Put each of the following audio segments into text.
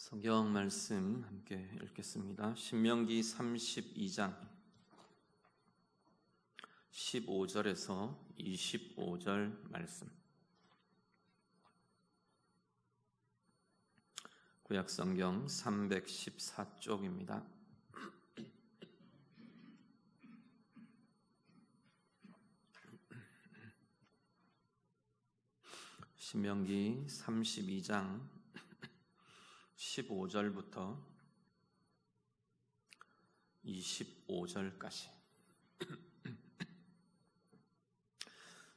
성경 말씀 함께 읽겠습니다. 신명기 32장 15절에서 25절 말씀. 구약성경 314쪽입니다. 신명기 32장 15절부터 25절까지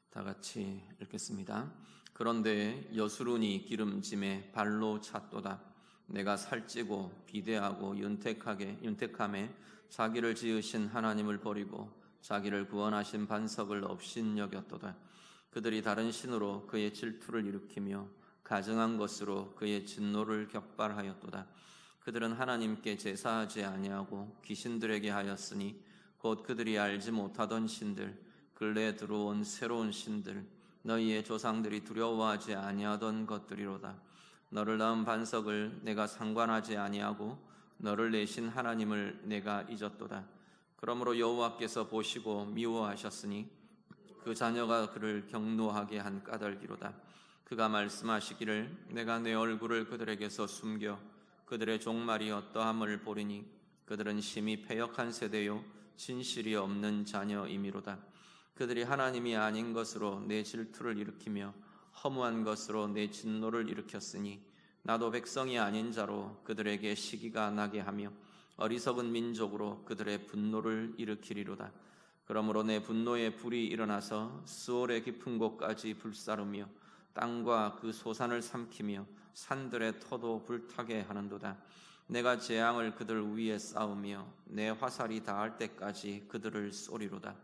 다 같이 읽겠습니다. 그런데 여수론이 기름짐에 발로 찼도다. 내가 살찌고 비대하고 윤택함에 자기를 지으신 하나님을 버리고 자기를 구원하신 반석을 업신여겼도다. 그들이 다른 신으로 그의 질투를 일으키며 가증한 것으로 그의 진노를 격발하였도다. 그들은 하나님께 제사하지 아니하고 귀신들에게 하였으니 곧 그들이 알지 못하던 신들, 근래에 들어온 새로운 신들, 너희의 조상들이 두려워하지 아니하던 것들이로다. 너를 낳은 반석을 내가 상관하지 아니하고 너를 내신 하나님을 내가 잊었도다. 그러므로 여호와께서 보시고 미워하셨으니 그 자녀가 그를 경노하게 한 까닭이로다. 그가 말씀하시기를 내가 내 얼굴을 그들에게서 숨겨 그들의 종말이 어떠함을 보리니 그들은 심히 패역한 세대요 진실이 없는 자녀이미로다. 그들이 하나님이 아닌 것으로 내 질투를 일으키며 허무한 것으로 내 진노를 일으켰으니 나도 백성이 아닌 자로 그들에게 시기가 나게 하며 어리석은 민족으로 그들의 분노를 일으키리로다. 그러므로 내 분노의 불이 일어나서 스올의 깊은 곳까지 불사르며 땅과 그 소산을 삼키며 산들의 터도 불타게 하는도다. 내가 재앙을 그들 위에 쌓으며 내 화살이 닿을 때까지 그들을 쏘리로다.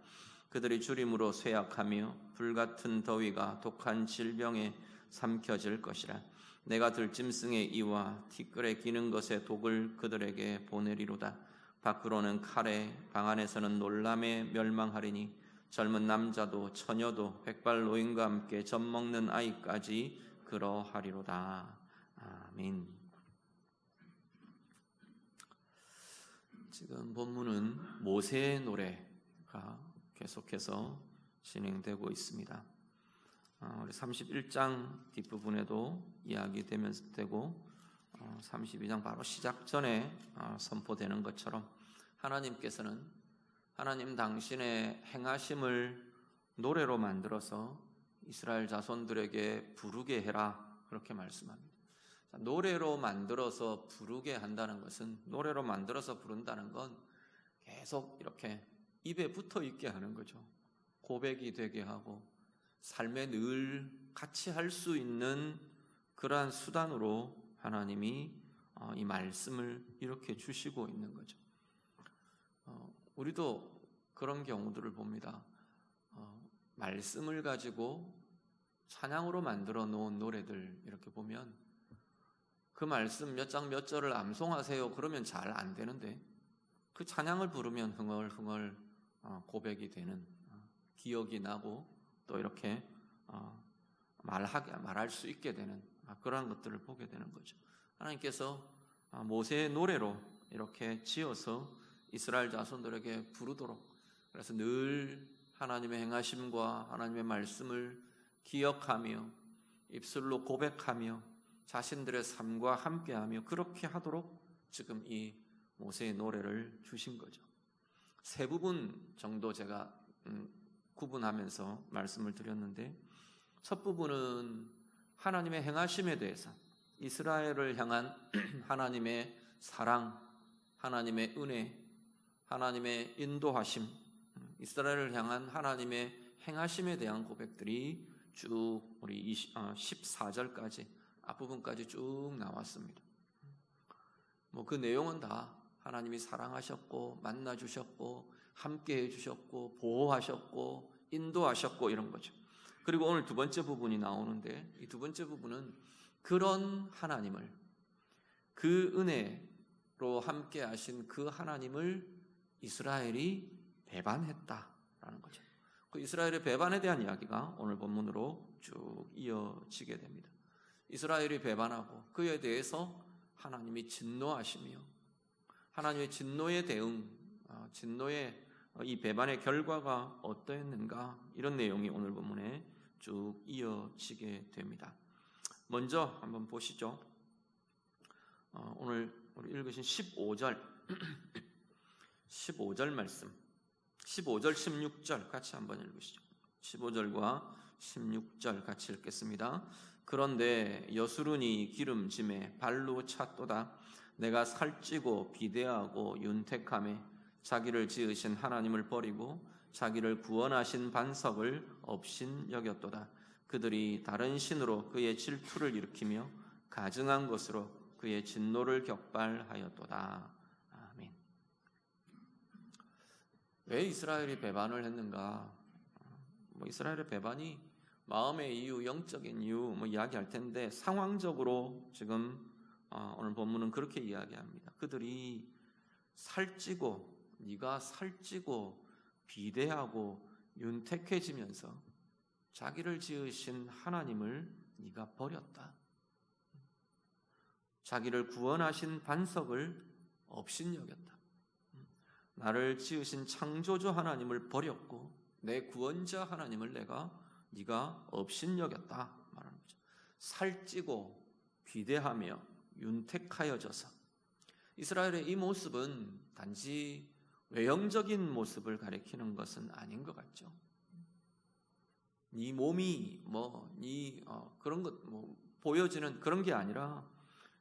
그들이 주림으로 쇠약하며 불같은 더위가 독한 질병에 삼켜질 것이라. 내가 들짐승의 이와 티끌에 기는 것의 독을 그들에게 보내리로다. 밖으로는 칼에, 방 안에서는 놀람에 멸망하리니 젊은 남자도 처녀도 백발 노인과 함께 젖 먹는 아이까지 그러하리로다. 아멘. 지금 본문은 모세의 노래가 계속해서 진행되고 있습니다. 우리 31장 뒷부분에도 이야기되면서 되고 32장 바로 시작 전에 선포되는 것처럼 하나님께서는 하나님 당신의 행하심을 노래로 만들어서 이스라엘 자손들에게 부르게 해라 그렇게 말씀합니다. 노래로 만들어서 부르게 한다는 것은 노래로 만들어서 부른다는 건 계속 이렇게 입에 붙어 있게 하는 거죠. 고백이 되게 하고 삶에 늘 같이 할 수 있는 그러한 수단으로 하나님이 이 말씀을 이렇게 주시고 있는 거죠. 우리도 그런 경우들을 봅니다. 말씀을 가지고 찬양으로 만들어 놓은 노래들 이렇게 보면 그 말씀 몇 장 몇 절을 암송하세요 그러면 잘 안 되는데 그 찬양을 부르면 흥얼흥얼 고백이 되는, 기억이 나고 또 이렇게 말할 수 있게 되는 그러한 것들을 보게 되는 거죠. 하나님께서 모세의 노래로 이렇게 지어서 이스라엘 자손들에게 부르도록, 그래서 늘 하나님의 행하심과 하나님의 말씀을 기억하며 입술로 고백하며 자신들의 삶과 함께하며 그렇게 하도록 지금 이 모세의 노래를 주신 거죠. 세 부분 정도 제가 구분하면서 말씀을 드렸는데, 첫 부분은 하나님의 행하심에 대해서 이스라엘을 향한 하나님의 사랑, 하나님의 은혜, 하나님의 인도하심, 이스라엘을 향한 하나님의 행하심에 대한 고백들이 쭉 우리 14절까지 앞부분까지 쭉 나왔습니다. 그 내용은 다 하나님이 사랑하셨고 만나주셨고 함께해 주셨고 보호하셨고 인도하셨고 이런 거죠. 그리고 오늘 두 번째 부분이 나오는데, 이 두 번째 부분은 그런 하나님을, 그 은혜로 함께 하신 그 하나님을 이스라엘이 배반했다라는 거죠. 그 이스라엘의 배반에 대한 이야기가 오늘 본문으로 쭉 이어지게 됩니다. 이스라엘이 배반하고 그에 대해서 하나님이 진노하시며 하나님의 진노의 대응, 진노의 이 배반의 결과가 어떠했는가, 이런 내용이 오늘 본문에 쭉 이어지게 됩니다. 먼저 한번 보시죠. 오늘 우리 읽으신 15절 15절 말씀, 15절 16절 같이 한번 읽으시죠. 15절과 16절 같이 읽겠습니다. 그런데 여수run이 기름짐에 발로 찼도다. 내가 살찌고 비대하고 윤택함에 자기를 지으신 하나님을 버리고 자기를 구원하신 반석을 업신 여겼도다. 그들이 다른 신으로 그의 질투를 일으키며 가증한 것으로 그의 진노를 격발하였도다. 아멘. 왜 이스라엘이 배반을 했는가? 이스라엘의 배반이 마음의 이유, 영적인 이유 이야기할 텐데, 상황적으로 지금 오늘 본문은 그렇게 이야기합니다. 그들이 네가 살찌고 비대하고 윤택해지면서 자기를 지으신 하나님을 네가 버렸다. 자기를 구원하신 반석을 업신여겼다. 나를 지으신 창조주 하나님을 버렸고 내 구원자 하나님을 네가 업신여겼다 말하는 거죠. 살찌고 비대하며 윤택하여져서. 이스라엘의 이 모습은 단지 외형적인 모습을 가리키는 것은 아닌 것 같죠. 네 몸이 그런 것 보여지는 그런 게 아니라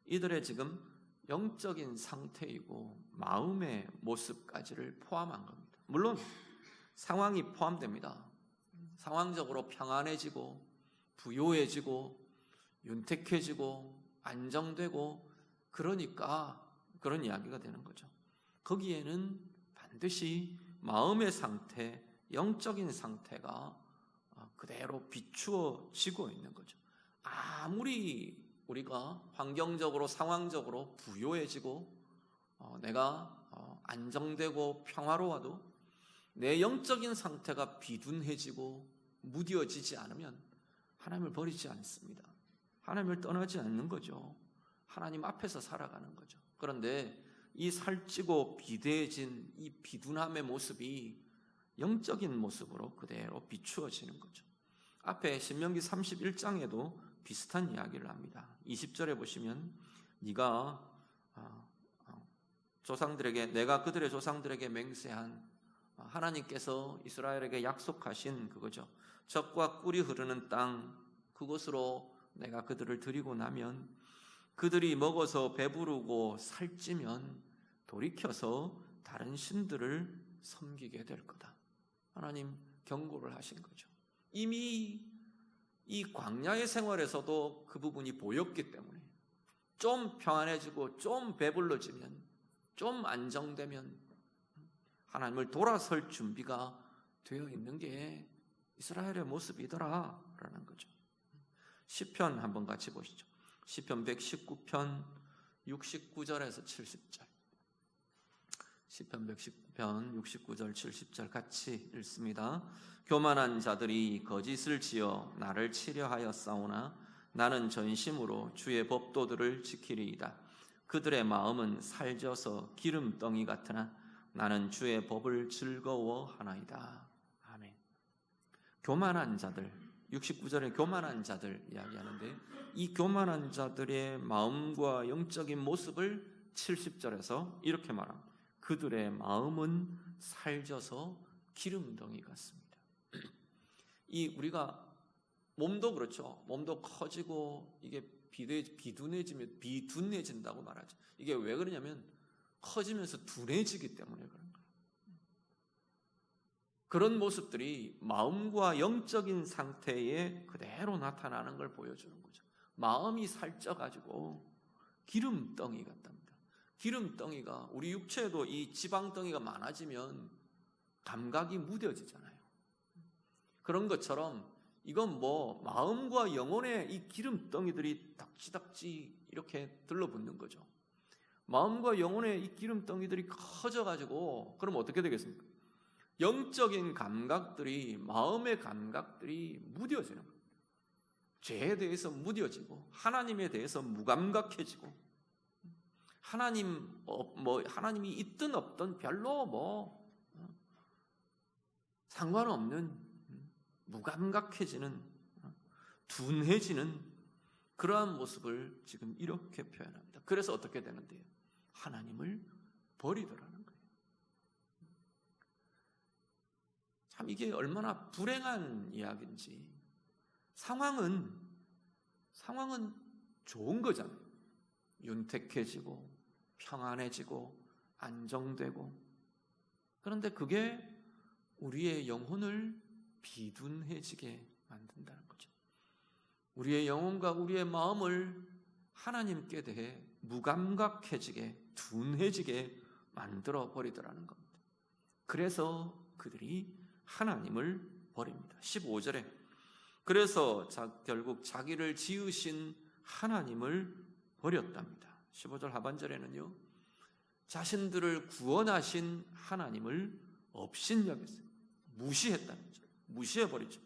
이들의 지금 영적인 상태이고 마음의 모습까지를 포함한 겁니다. 물론 상황이 포함됩니다. 상황적으로 평안해지고 부요해지고 윤택해지고 안정되고 그러니까 그런 이야기가 되는 거죠. 거기에는 반드시 마음의 상태, 영적인 상태가 그대로 비추어지고 있는 거죠. 아무리 우리가 환경적으로 상황적으로 부요해지고 내가 안정되고 평화로워도 내 영적인 상태가 비둔해지고 무뎌지지 않으면 하나님을 버리지 않습니다. 하나님을 떠나지 않는 거죠. 하나님 앞에서 살아가는 거죠. 그런데 이 살찌고 비대해진 이 비둔함의 모습이 영적인 모습으로 그대로 비추어지는 거죠. 앞에 신명기 31장에도 비슷한 이야기를 합니다. 20절에 보시면 네가 내가 그들의 조상들에게 맹세한 하나님께서 이스라엘에게 약속하신 그거죠. 젖과 꿀이 흐르는 땅, 그곳으로 내가 그들을 데리고 나면 그들이 먹어서 배부르고 살찌면 돌이켜서 다른 신들을 섬기게 될 거다. 하나님 경고를 하신 거죠. 이미 이 광야의 생활에서도 그 부분이 보였기 때문에 좀 평안해지고 좀 배불러지면 좀 안정되면 하나님을 돌아설 준비가 되어 있는 게 이스라엘의 모습이더라라는 거죠. 시편 한번 같이 보시죠. 시편 119편 69절에서 70절. 시편 119편 69절 70절 같이 읽습니다. 교만한 자들이 거짓을 지어 나를 치려하였사오나 나는 전심으로 주의 법도들을 지키리이다. 그들의 마음은 살쪄서 기름덩이 같으나 나는 주의 법을 즐거워하나이다. 아멘. 교만한 자들, 69절에 교만한 자들 이야기하는데, 이 교만한 자들의 마음과 영적인 모습을 70절에서 이렇게 말합니다. 그들의 마음은 살쪄서 기름덩이 같습니다. 우리가 몸도 그렇죠. 몸도 커지고 이게 비둔해진다고 말하죠. 이게 왜 그러냐면 커지면서 둔해지기 때문에 그런 거예요. 그런 모습들이 마음과 영적인 상태에 그대로 나타나는 걸 보여주는 거죠. 마음이 살쪄가지고 기름덩이 같답니다. 기름덩이가 우리 육체에도 이 지방덩이가 많아지면 감각이 무뎌지잖아요. 그런 것처럼 이건 마음과 영혼의 이 기름덩이들이 닥치닥치 이렇게 들러붙는 거죠. 마음과 영혼의 이 기름덩이들이 커져가지고 그럼 어떻게 되겠습니까? 영적인 감각들이, 마음의 감각들이 무뎌지는 거예요. 죄에 대해서 무뎌지고 하나님에 대해서 무감각해지고 하나님이 있든 없든 별로 상관없는, 무감각해지는, 둔해지는 그러한 모습을 지금 이렇게 표현합니다. 그래서 어떻게 되는데요? 하나님을 버리더라는 거예요. 참 이게 얼마나 불행한 이야기인지. 상황은 좋은 거잖아요. 윤택해지고 평안해지고 안정되고. 그런데 그게 우리의 영혼을 비둔해지게 만든다는 거죠. 우리의 영혼과 우리의 마음을 하나님께 대해 무감각해지게, 둔해지게 만들어 버리더라는 겁니다. 그래서 그들이 하나님을 버립니다. 15절에 그래서 결국 자기를 지으신 하나님을 버렸답니다. 15절 하반절에는요, 자신들을 구원하신 하나님을 업신여겼어요. 무시했다는 거죠. 무시해버리죠.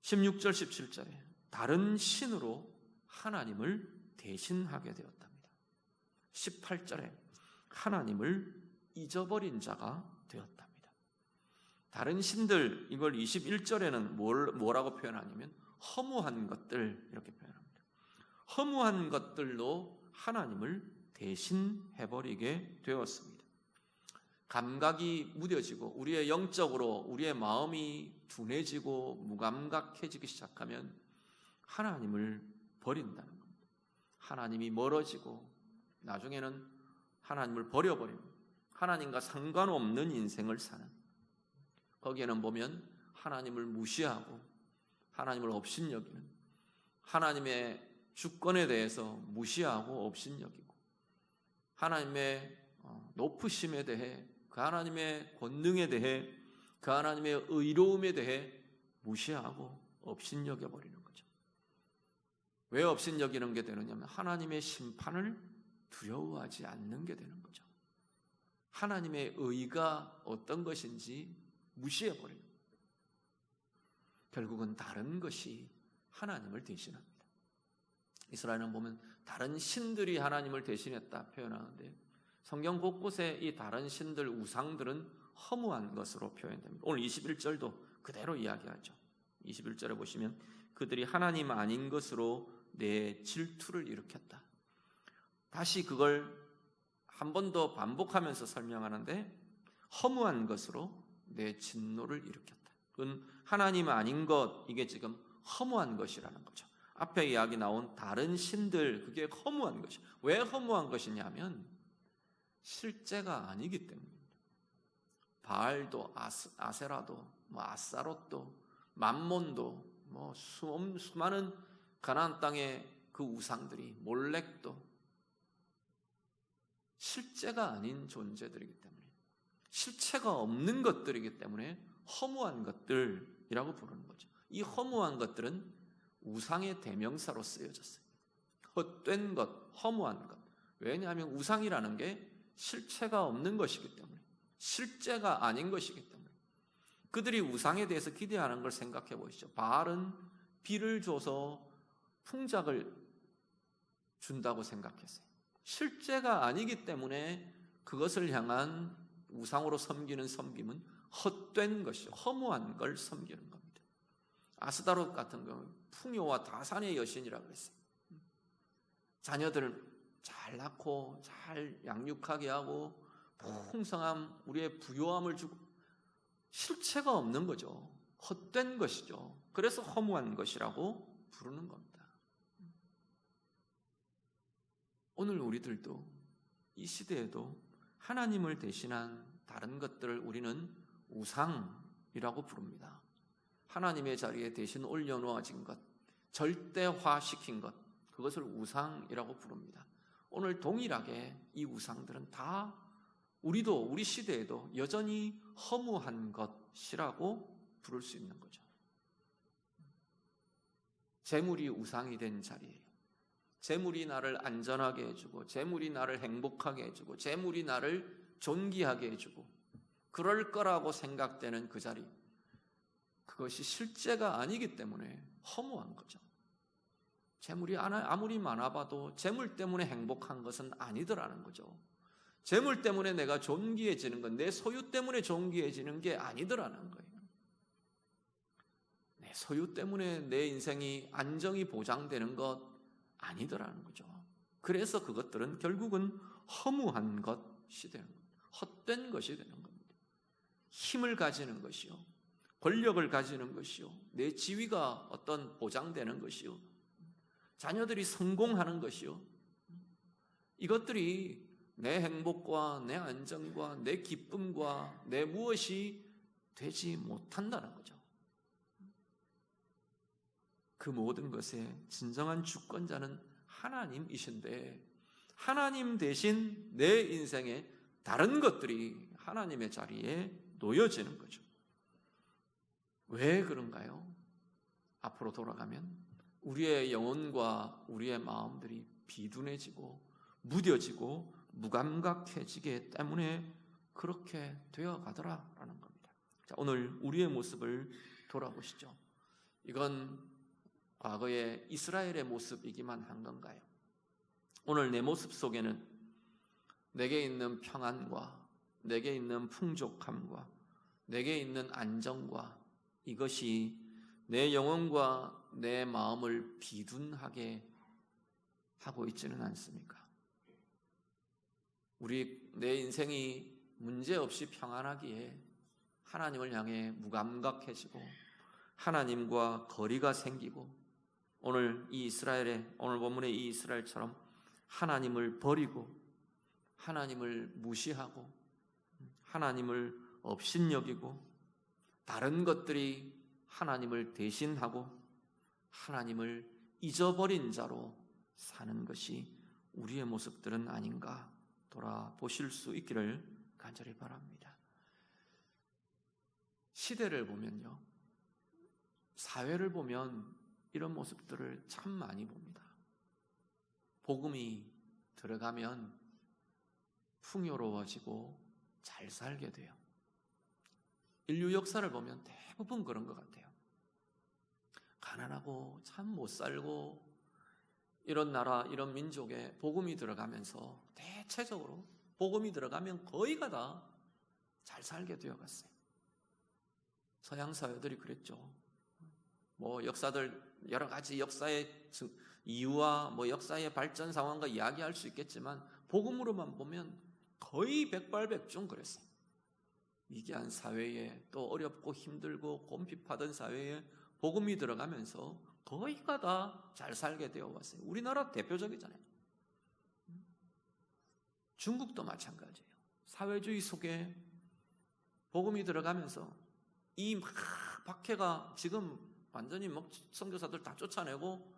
16절 17절에 다른 신으로 하나님을 대신하게 되었답니다. 18절에 하나님을 잊어버린 자가 되었답니다. 다른 신들, 이걸 21절에는 뭐라고 표현하냐면 허무한 것들, 이렇게 표현합니다. 허무한 것들로 하나님을 대신해버리게 되었습니다. 감각이 무뎌지고 우리의 영적으로 우리의 마음이 둔해지고 무감각해지기 시작하면 하나님을 버린다는 겁니다. 하나님이 멀어지고 나중에는 하나님을 버려버리는, 하나님과 상관없는 인생을 사는, 거기에는 보면 하나님을 무시하고 하나님을 업신여기는, 하나님의 주권에 대해서 무시하고 업신여기고, 하나님의 높으심에 대해, 그 하나님의 권능에 대해, 그 하나님의 의로움에 대해 무시하고 업신여겨버리는 거죠. 왜 업신여기는 게 되느냐면 하나님의 심판을 두려워하지 않는 게 되는 거죠. 하나님의 의가 어떤 것인지 무시해버리는 거예요. 결국은 다른 것이 하나님을 대신합니다. 이스라엘은 보면 다른 신들이 하나님을 대신했다 표현하는데, 성경 곳곳에 이 다른 신들, 우상들은 허무한 것으로 표현됩니다. 오늘 21절도 그대로 이야기하죠. 21절에 보시면 그들이 하나님 아닌 것으로 내 질투를 일으켰다. 다시 그걸 한 번 더 반복하면서 설명하는데, 허무한 것으로 내 진노를 일으켰다. 그건 하나님 아닌 것, 이게 지금 허무한 것이라는 거죠. 앞에 이야기 나온 다른 신들, 그게 허무한 것이. 왜 허무한 것이냐면 실제가 아니기 때문입니다. 바알도, 아세라도, 아스타롯도, 맘몬도, 수많은 가나안 땅의 그 우상들이, 몰렉도 실제가 아닌 존재들이기 때문에, 실체가 없는 것들이기 때문에 허무한 것들이라고 부르는 거죠. 이 허무한 것들은 우상의 대명사로 쓰여졌어요. 헛된 것, 허무한 것. 왜냐하면 우상이라는 게 실체가 없는 것이기 때문에, 실제가 아닌 것이기 때문에. 그들이 우상에 대해서 기대하는 걸 생각해 보시죠. 바알은 비를 줘서 풍작을 준다고 생각했어요. 실제가 아니기 때문에 그것을 향한 우상으로 섬기는 섬김은 헛된 것이죠. 허무한 걸 섬기는 겁니다. 아스타롯 같은 경우는 풍요와 다산의 여신이라고 그랬어요. 자녀들을 잘 낳고 잘 양육하게 하고 풍성함, 우리의 부요함을 주고, 실체가 없는 거죠. 헛된 것이죠. 그래서 허무한 것이라고 부르는 겁니다. 오늘 우리들도 이 시대에도 하나님을 대신한 다른 것들을 우리는 우상이라고 부릅니다. 하나님의 자리에 대신 올려놓아진 것, 절대화시킨 것, 그것을 우상이라고 부릅니다. 오늘 동일하게 이 우상들은 다 우리도, 우리 시대에도 여전히 허무한 것이라고 부를 수 있는 거죠. 재물이 우상이 된 자리예요. 재물이 나를 안전하게 해주고, 재물이 나를 행복하게 해주고, 재물이 나를 존귀하게 해주고, 그럴 거라고 생각되는 그 자리, 그것이 실제가 아니기 때문에 허무한 거죠. 재물이 아무리 많아봐도 재물 때문에 행복한 것은 아니더라는 거죠. 재물 때문에 내가 존귀해지는 건, 내 소유 때문에 존귀해지는 게 아니더라는 거예요. 내 소유 때문에 내 인생이 안정이 보장되는 것 아니더라는 거죠. 그래서 그것들은 결국은 허무한 것이 되는 겁니다. 헛된 것이 되는 겁니다. 힘을 가지는 것이요, 권력을 가지는 것이요, 내 지위가 어떤 보장되는 것이요, 자녀들이 성공하는 것이요, 이것들이 내 행복과 내 안정과 내 기쁨과 내 무엇이 되지 못한다는 거죠. 그 모든 것의 진정한 주권자는 하나님이신데, 하나님 대신 내 인생에 다른 것들이 하나님의 자리에 놓여지는 거죠. 왜 그런가요? 앞으로 돌아가면 우리의 영혼과 우리의 마음들이 비둔해지고 무뎌지고 무감각해지기 때문에 그렇게 되어가더라라는 겁니다. 자, 오늘 우리의 모습을 돌아보시죠. 이건 과거의 이스라엘의 모습이기만 한 건가요? 오늘 내 모습 속에는 내게 있는 평안과 내게 있는 풍족함과 내게 있는 안정과 이것이 내 영혼과 내 마음을 비둔하게 하고 있지는 않습니까? 내 인생이 문제없이 평안하기에 하나님을 향해 무감각해지고 하나님과 거리가 생기고, 오늘 본문의 이 이스라엘처럼 하나님을 버리고 하나님을 무시하고 하나님을 업신여기고 다른 것들이 하나님을 대신하고 하나님을 잊어버린 자로 사는 것이 우리의 모습들은 아닌가 돌아보실 수 있기를 간절히 바랍니다. 시대를 보면요, 사회를 보면 이런 모습들을 참 많이 봅니다. 복음이 들어가면 풍요로워지고 잘 살게 돼요. 인류 역사를 보면 대부분 그런 것 같아요. 가난하고 참 못 살고 이런 나라, 이런 민족에 복음이 들어가면서 대체적으로 복음이 들어가면 거의가 다 잘 살게 되어갔어요. 서양 사회들이 그랬죠. 역사들 여러 가지 역사의 이유와 역사의 발전 상황과 이야기할 수 있겠지만 복음으로만 보면 거의 백발백중 그랬어요. 위기한 사회에, 또 어렵고 힘들고 곰핍하던 사회에 복음이 들어가면서 거의가 다 잘 살게 되어 왔어요. 우리나라 대표적이잖아요. 중국도 마찬가지예요. 사회주의 속에 복음이 들어가면서 이 박해가 지금 완전히 선교사들 다 쫓아내고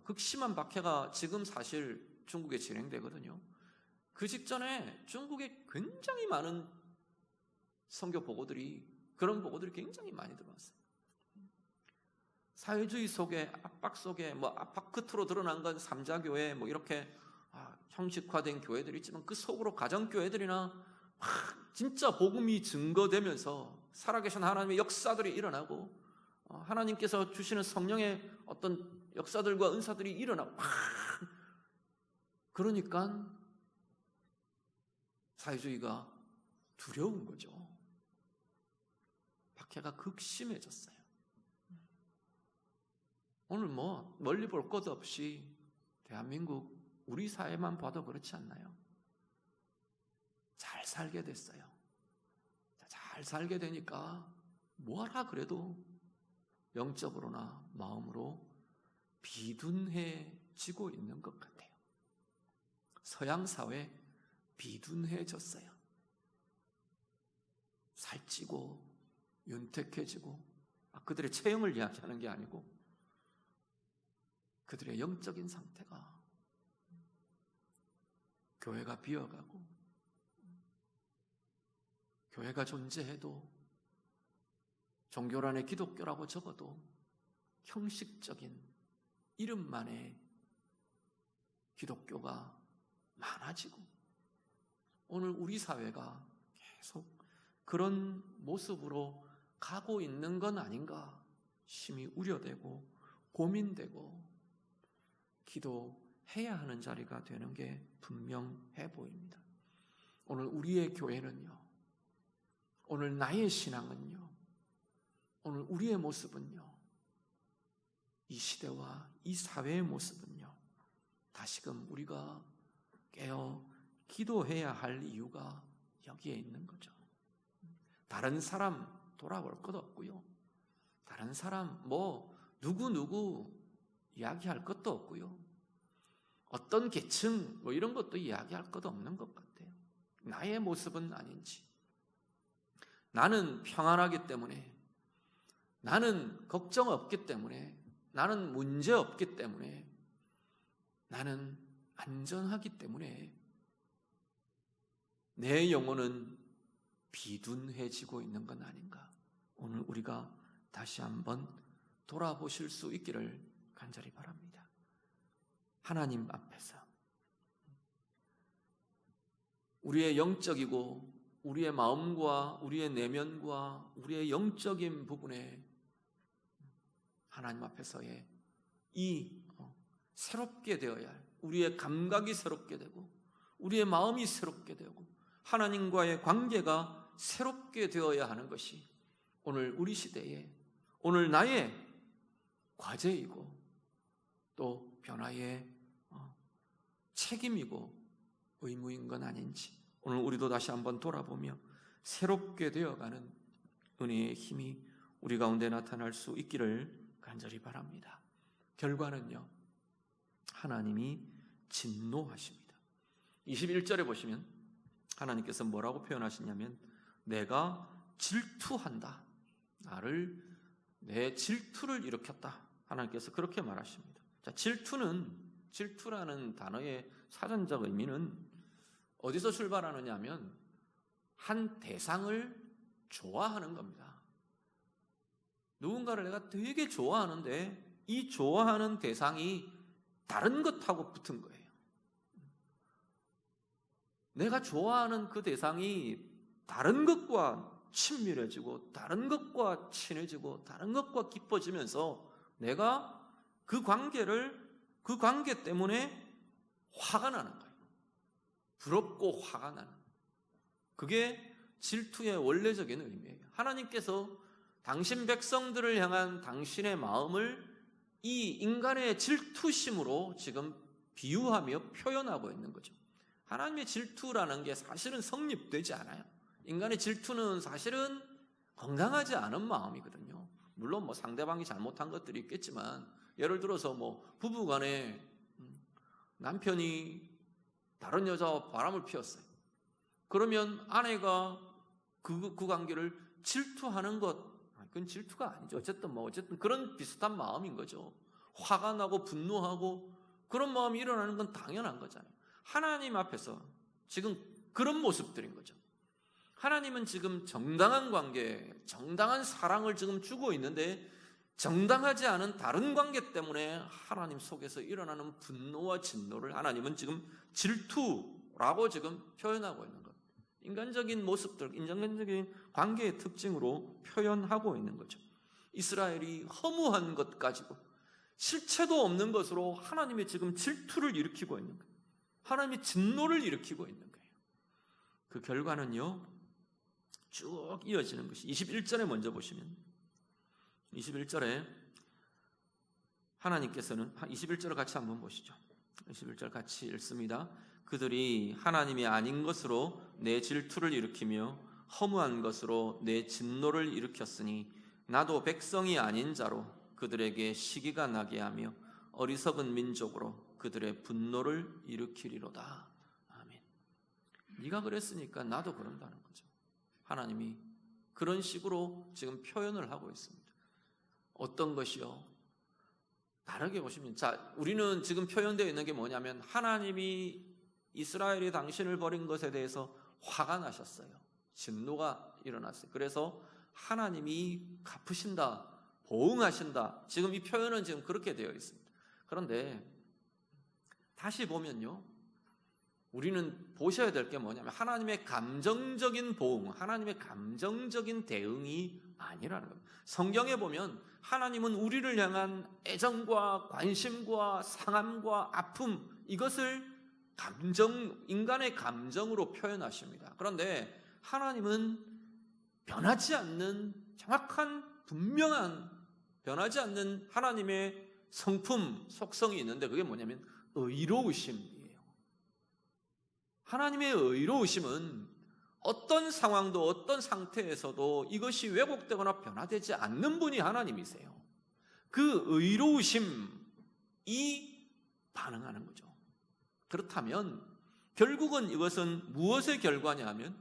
극심한 박해가 지금 사실 중국에 진행되거든요. 그 직전에 중국에 굉장히 많은 선교 보고들이, 그런 보고들이 굉장히 많이 들어왔어요. 사회주의 속에, 압박 속에, 압박 끝으로 드러난 건 삼자교회, 이렇게 형식화된 교회들이 있지만 그 속으로 가정교회들이나 진짜 복음이 증거되면서 살아계신 하나님의 역사들이 일어나고 하나님께서 주시는 성령의 어떤 역사들과 은사들이 일어나고 그러니까 사회주의가 두려운 거죠. 박해가 극심해졌어요. 오늘 멀리 볼 것 없이 대한민국 우리 사회만 봐도 그렇지 않나요? 잘 살게 됐어요. 잘 살게 되니까 뭐라 그래도 영적으로나 마음으로 비둔해지고 있는 것 같아요. 서양 사회 비둔해졌어요. 살찌고 윤택해지고, 그들의 체형을 이야기하는 게 아니고 그들의 영적인 상태가, 교회가 비어가고 교회가 존재해도 종교란에 기독교라고 적어도 형식적인 이름만의 기독교가 많아지고, 오늘 우리 사회가 계속 그런 모습으로 가고 있는 건 아닌가 심히 우려되고 고민되고, 기도해야 하는 자리가 되는 게 분명해 보입니다. 오늘 우리의 교회는요, 오늘 나의 신앙은요, 오늘 우리의 모습은요, 이 시대와 이 사회의 모습은요, 다시금 우리가 깨어 기도해야 할 이유가 여기에 있는 거죠. 다른 사람 돌아볼 것 없고요, 다른 사람 누구 이야기할 것도 없고요, 어떤 계층 이런 것도 이야기할 것도 없는 것 같아요. 나의 모습은 아닌지, 나는 평안하기 때문에, 나는 걱정 없기 때문에, 나는 문제 없기 때문에, 나는 안전하기 때문에 내 영혼은 비둔해지고 있는 건 아닌가? 오늘 우리가 다시 한번 돌아보실 수 있기를 간절히 바랍니다. 하나님 앞에서 우리의 영적이고 우리의 마음과 우리의 내면과 우리의 영적인 부분에 하나님 앞에서의 이 새롭게 되어야 할, 우리의 감각이 새롭게 되고 우리의 마음이 새롭게 되고 하나님과의 관계가 새롭게 되어야 하는 것이 오늘 우리 시대에, 오늘 나의 과제이고 또 변화의 책임이고 의무인 건 아닌지, 오늘 우리도 다시 한번 돌아보며 새롭게 되어가는 은혜의 힘이 우리 가운데 나타날 수 있기를 간절히 바랍니다. 결과는요, 하나님이 진노하십니다. 21절에 보시면 하나님께서 뭐라고 표현하시냐면, 내가 질투한다, 내 질투를 일으켰다, 하나님께서 그렇게 말하십니다. 자, 질투라는 단어의 사전적 의미는 어디서 출발하느냐 하면 한 대상을 좋아하는 겁니다. 누군가를 내가 되게 좋아하는데 이 좋아하는 대상이 다른 것하고 붙은 거예요. 내가 좋아하는 그 대상이 다른 것과 친밀해지고 다른 것과 친해지고 다른 것과 깊어지면서 내가 그 관계 때문에 화가 나는 거예요. 부럽고 화가 나는, 그게 질투의 원래적인 의미예요. 하나님께서 당신 백성들을 향한 당신의 마음을 이 인간의 질투심으로 지금 비유하며 표현하고 있는 거죠. 하나님의 질투라는 게 사실은 성립되지 않아요. 인간의 질투는 사실은 건강하지 않은 마음이거든요. 물론 상대방이 잘못한 것들이 있겠지만, 예를 들어서 부부간에 남편이 다른 여자와 바람을 피웠어요. 그러면 아내가 그 관계를 질투하는 것, 그건 질투가 아니죠. 어쨌든 그런 비슷한 마음인 거죠. 화가 나고 분노하고 그런 마음이 일어나는 건 당연한 거잖아요. 하나님 앞에서 지금 그런 모습들인 거죠. 하나님은 지금 정당한 관계, 정당한 사랑을 지금 주고 있는데 정당하지 않은 다른 관계 때문에 하나님 속에서 일어나는 분노와 진노를 하나님은 지금 질투라고 지금 표현하고 있는 겁니다. 인간적인 모습들, 인간적인 관계의 특징으로 표현하고 있는 거죠. 이스라엘이 허무한 것 가지고 실체도 없는 것으로 하나님이 지금 질투를 일으키고 있는 거예요. 하나님이 진노를 일으키고 있는 거예요. 그 결과는요, 쭉 이어지는 것이 21절에 먼저 보시면, 21절에 하나님께서는 21절을 같이 한번 보시죠. 21절 같이 읽습니다. 그들이 하나님이 아닌 것으로 내 질투를 일으키며 허무한 것으로 내 진노를 일으켰으니 나도 백성이 아닌 자로 그들에게 시기가 나게 하며 어리석은 민족으로 그들의 분노를 일으키리로다. 아멘. 네가 그랬으니까 나도 그런다는 거죠. 하나님이 그런 식으로 지금 표현을 하고 있습니다. 어떤 것이요? 다르게 보시면, 우리는 지금 표현되어 있는 게 뭐냐면, 하나님이 이스라엘이 당신을 버린 것에 대해서 화가 나셨어요. 진노가 일어났어요. 그래서 하나님이 갚으신다, 보응하신다. 지금 이 표현은 지금 그렇게 되어 있습니다. 그런데 다시 보면요, 우리는 보셔야 될 게 뭐냐면 하나님의 감정적인 보응, 하나님의 감정적인 대응이 아니라는 겁니다. 성경에 보면 하나님은 우리를 향한 애정과 관심과 상함과 아픔, 이것을 인간의 감정으로 표현하십니다. 그런데 하나님은 변하지 않는 정확한 분명한 변하지 않는 하나님의 성품, 속성이 있는데 그게 뭐냐면 의로우심이에요. 하나님의 의로우심은 어떤 상황도 어떤 상태에서도 이것이 왜곡되거나 변화되지 않는 분이 하나님이세요. 그 의로우심이 반응하는 거죠. 그렇다면 결국은 이것은 무엇의 결과냐 하면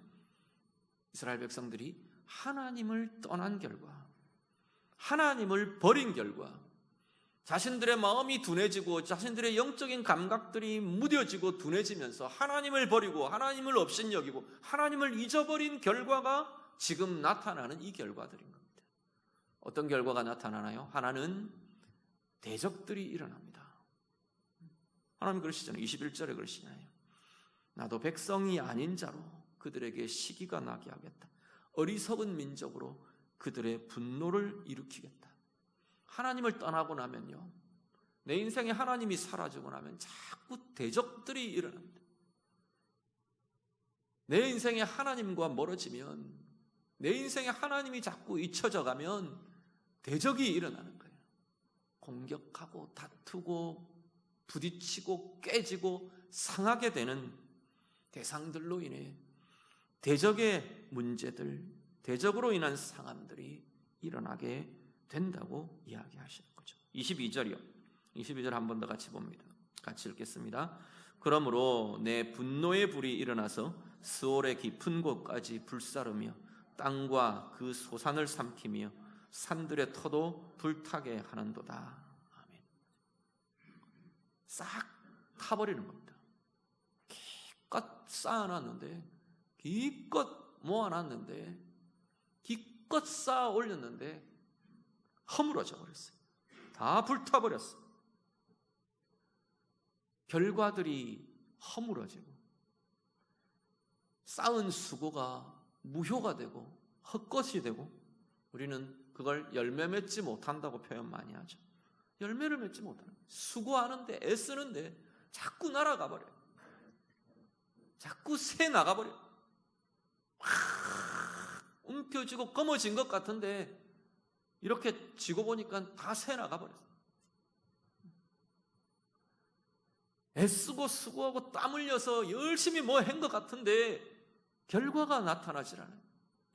이스라엘 백성들이 하나님을 떠난 결과, 하나님을 버린 결과, 자신들의 마음이 둔해지고 자신들의 영적인 감각들이 무뎌지고 둔해지면서 하나님을 버리고 하나님을 업신여기고 하나님을 잊어버린 결과가 지금 나타나는 이 결과들인 겁니다. 어떤 결과가 나타나나요? 하나는 대적들이 일어납니다. 하나님 그러시잖아요. 21절에 그러시잖아요. 나도 백성이 아닌 자로 그들에게 시기가 나게 하겠다. 어리석은 민족으로 그들의 분노를 일으키겠다. 하나님을 떠나고 나면요, 내 인생에 하나님이 사라지고 나면 자꾸 대적들이 일어납니다. 내 인생에 하나님과 멀어지면, 내 인생에 하나님이 자꾸 잊혀져 가면 대적이 일어나는 거예요. 공격하고 다투고 부딪히고 깨지고 상하게 되는 대상들로 인해 대적의 문제들, 대적으로 인한 상함들이 일어나게 된다고 이야기하시는 거죠. 22절이요. 22절 한 번 더 같이 봅니다. 같이 읽겠습니다. 그러므로 내 분노의 불이 일어나서 스올의 깊은 곳까지 불사르며 땅과 그 소산을 삼키며 산들의 터도 불타게 하는도다. 아멘. 싹 타버리는 겁니다. 기껏 쌓아놨는데, 기껏 모아놨는데, 기껏 쌓아 올렸는데 허물어져 버렸어요. 다 불타버렸어요. 결과들이 허물어지고 쌓은 수고가 무효가 되고 헛것이 되고, 우리는 그걸 열매 맺지 못한다고 표현 많이 하죠. 열매를 맺지 못하는 거예요. 수고하는데 애쓰는데 자꾸 날아가 버려요. 자꾸 새 나가버려요. 움켜쥐고 검어진 것 같은데 이렇게 지고 보니까 다 새 나가버렸어요. 애쓰고 수고하고 땀 흘려서 열심히 뭐 한 것 같은데 결과가 나타나질 않아요.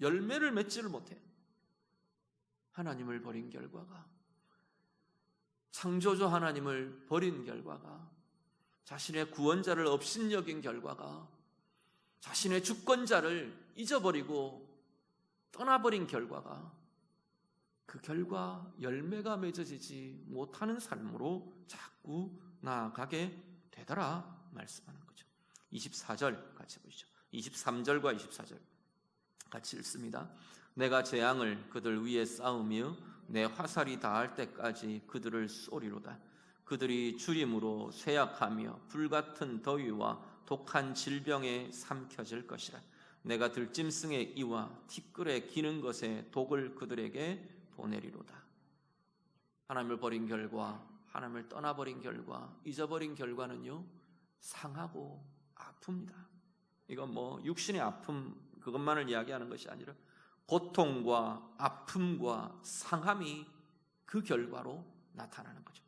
열매를 맺지를 못해요. 하나님을 버린 결과가, 창조주 하나님을 버린 결과가, 자신의 구원자를 업신여긴 결과가, 자신의 주권자를 잊어버리고 떠나버린 결과가, 그 결과 열매가 맺어지지 못하는 삶으로 자꾸 나아가게 되더라 말씀하는 거죠. 24절 같이 보시죠. 23절과 24절 같이 읽습니다. 내가 재앙을 그들 위에 쌓으며 내 화살이 닿을 때까지 그들을 쏘리로다. 그들이 주림으로 쇠약하며 불같은 더위와 독한 질병에 삼켜질 것이라. 내가 들짐승의 이와 티끌에 기는 것에 독을 그들에게 보내리로다. 하나님을 버린 결과, 하나님을 떠나버린 결과, 잊어버린 결과는요, 상하고 아픕니다. 이건 뭐 육신의 아픔 그것만을 이야기하는 것이 아니라 고통과 아픔과 상함이 그 결과로 나타나는 거죠.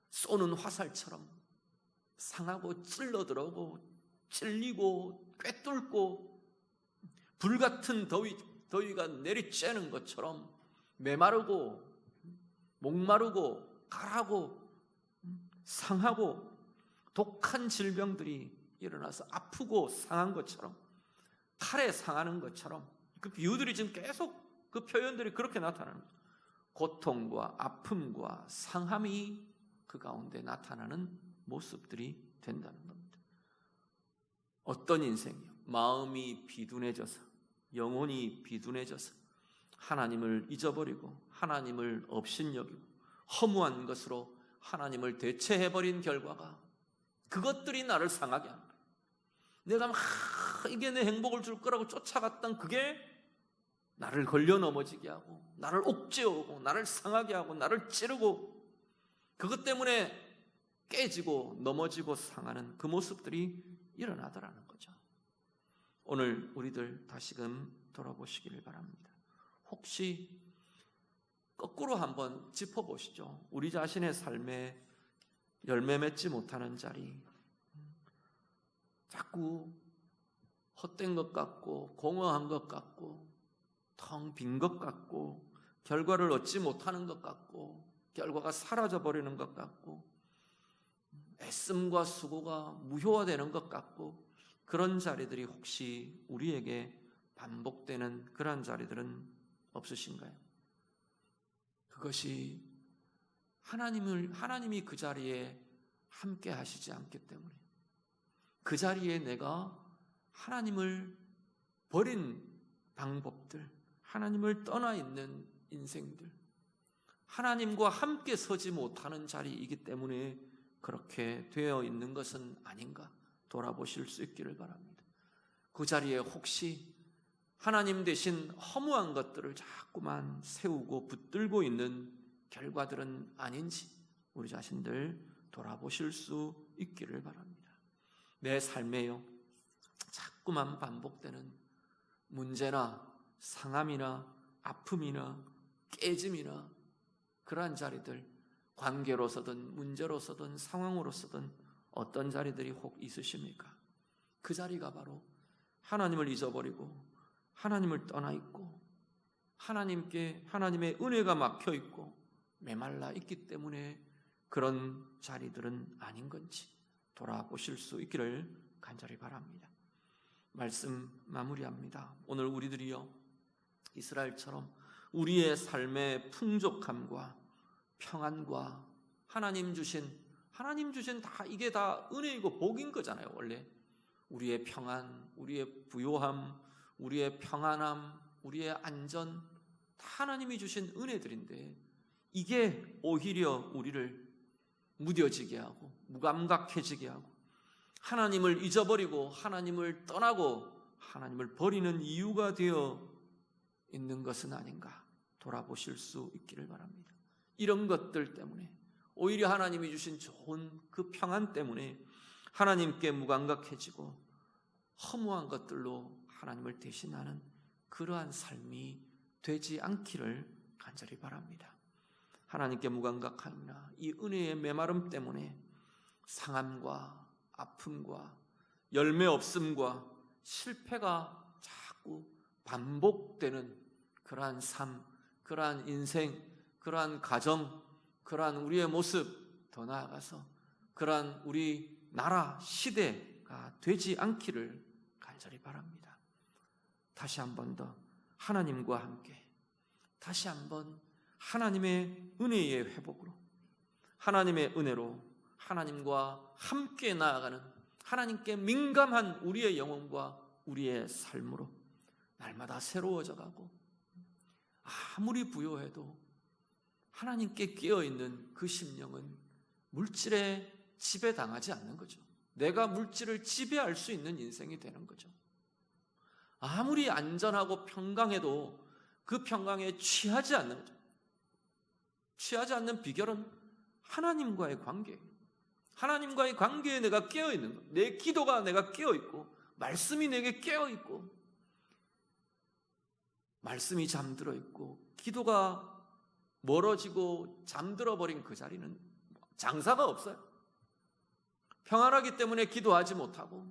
쏘는 화살처럼 상하고 찔러 들어오고 찔리고 꿰뚫고 불같은 더위가 내리쬐는 것처럼 메마르고 목마르고 가라고 상하고 독한 질병들이 일어나서 아프고 상한 것처럼, 칼에 상하는 것처럼, 그 비유들이 지금 계속 그 표현들이 그렇게 나타나는 거죠. 고통과 아픔과 상함이 그 가운데 나타나는 모습들이 된다는 겁니다. 어떤 인생이요? 마음이 비둔해져서, 영혼이 비둔해져서 하나님을 잊어버리고 하나님을 업신여기고 허무한 것으로 하나님을 대체해버린 결과가, 그것들이 나를 상하게 하는 거예요. 내가 이게 내 행복을 줄 거라고 쫓아갔던 그게 나를 걸려 넘어지게 하고, 나를 옥죄어오고, 나를 상하게 하고, 나를 찌르고, 그것 때문에 깨지고 넘어지고 상하는 그 모습들이 일어나더라는 거죠. 오늘 우리들 다시금 돌아보시기를 바랍니다. 혹시 거꾸로 한번 짚어보시죠. 우리 자신의 삶에 열매 맺지 못하는 자리, 자꾸 헛된 것 같고 공허한 것 같고 텅 빈 것 같고 결과를 얻지 못하는 것 같고 결과가 사라져버리는 것 같고 애씀과 수고가 무효화되는 것 같고, 그런 자리들이 혹시 우리에게 반복되는 그러한 자리들은 없으신가요? 그것이 하나님이 그 자리에 함께 하시지 않기 때문에, 그 자리에 내가 하나님을 버린 방법들, 하나님을 떠나 있는 인생들, 하나님과 함께 서지 못하는 자리이기 때문에 그렇게 되어 있는 것은 아닌가 돌아보실 수 있기를 바랍니다. 그 자리에 혹시 하나님 대신 허무한 것들을 자꾸만 세우고 붙들고 있는 결과들은 아닌지 우리 자신들 돌아보실 수 있기를 바랍니다. 내 삶에요, 자꾸만 반복되는 문제나 상함이나 아픔이나 깨짐이나 그러한 자리들, 관계로서든 문제로서든 상황으로서든 어떤 자리들이 혹 있으십니까? 그 자리가 바로 하나님을 잊어버리고 하나님을 떠나 있고 하나님의 은혜가 막혀 있고 메말라 있기 때문에 그런 자리들은 아닌 건지 돌아보실 수 있기를 간절히 바랍니다. 말씀 마무리합니다. 오늘 우리들이요, 이스라엘처럼 우리의 삶의 풍족함과 평안과 하나님 주신 다 이게 다 은혜이고 복인 거잖아요. 원래 우리의 평안, 우리의 부요함, 우리의 평안함, 우리의 안전 다 하나님이 주신 은혜들인데, 이게 오히려 우리를 무뎌지게 하고 무감각해지게 하고 하나님을 잊어버리고 하나님을 떠나고 하나님을 버리는 이유가 되어 있는 것은 아닌가 돌아보실 수 있기를 바랍니다. 이런 것들 때문에, 오히려 하나님이 주신 좋은 그 평안 때문에 하나님께 무감각해지고 허무한 것들로 하나님을 대신하는 그러한 삶이 되지 않기를 간절히 바랍니다. 하나님께 무감각함이나 이 은혜의 메마름 때문에 상함과 아픔과 열매 없음과 실패가 자꾸 반복되는 그러한 삶, 그러한 인생, 그러한 가정, 그러한 우리의 모습, 더 나아가서 그러한 우리 나라, 시대가 되지 않기를 간절히 바랍니다. 다시 한 번 더 하나님과 함께, 다시 한번 하나님의 은혜의 회복으로, 하나님의 은혜로 하나님과 함께 나아가는, 하나님께 민감한 우리의 영혼과 우리의 삶으로 날마다 새로워져 가고, 아무리 부요해도 하나님께 깨어있는 그 심령은 물질에 지배당하지 않는 거죠. 내가 물질을 지배할 수 있는 인생이 되는 거죠. 아무리 안전하고 평강해도 그 평강에 취하지 않는 거죠. 취하지 않는 비결은 하나님과의 관계예요. 하나님과의 관계에 내가 깨어있는 것, 내 기도가 내가 깨어있고 말씀이 내게 깨어있고 말씀이 잠들어 있고 기도가 멀어지고 잠들어 버린 그 자리는 장사가 없어요. 평안하기 때문에 기도하지 못하고,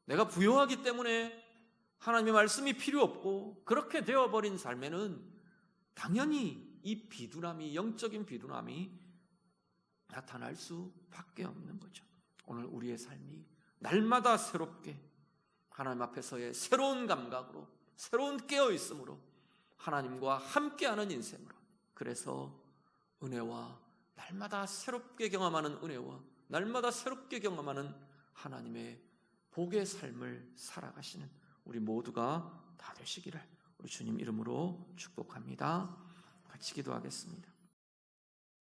내가 부요하기 때문에 하나님의 말씀이 필요 없고, 그렇게 되어버린 삶에는 당연히 이 비둔함이, 영적인 비둔함이 나타날 수밖에 없는 거죠. 오늘 우리의 삶이 날마다 새롭게 하나님 앞에서의 새로운 감각으로, 새로운 깨어있음으로 하나님과 함께하는 인생으로, 그래서 은혜와 날마다 새롭게 경험하는 은혜와 날마다 새롭게 경험하는 하나님의 복의 삶을 살아가시는 우리 모두가 다 되시기를 우리 주님 이름으로 축복합니다. 같이 기도하겠습니다.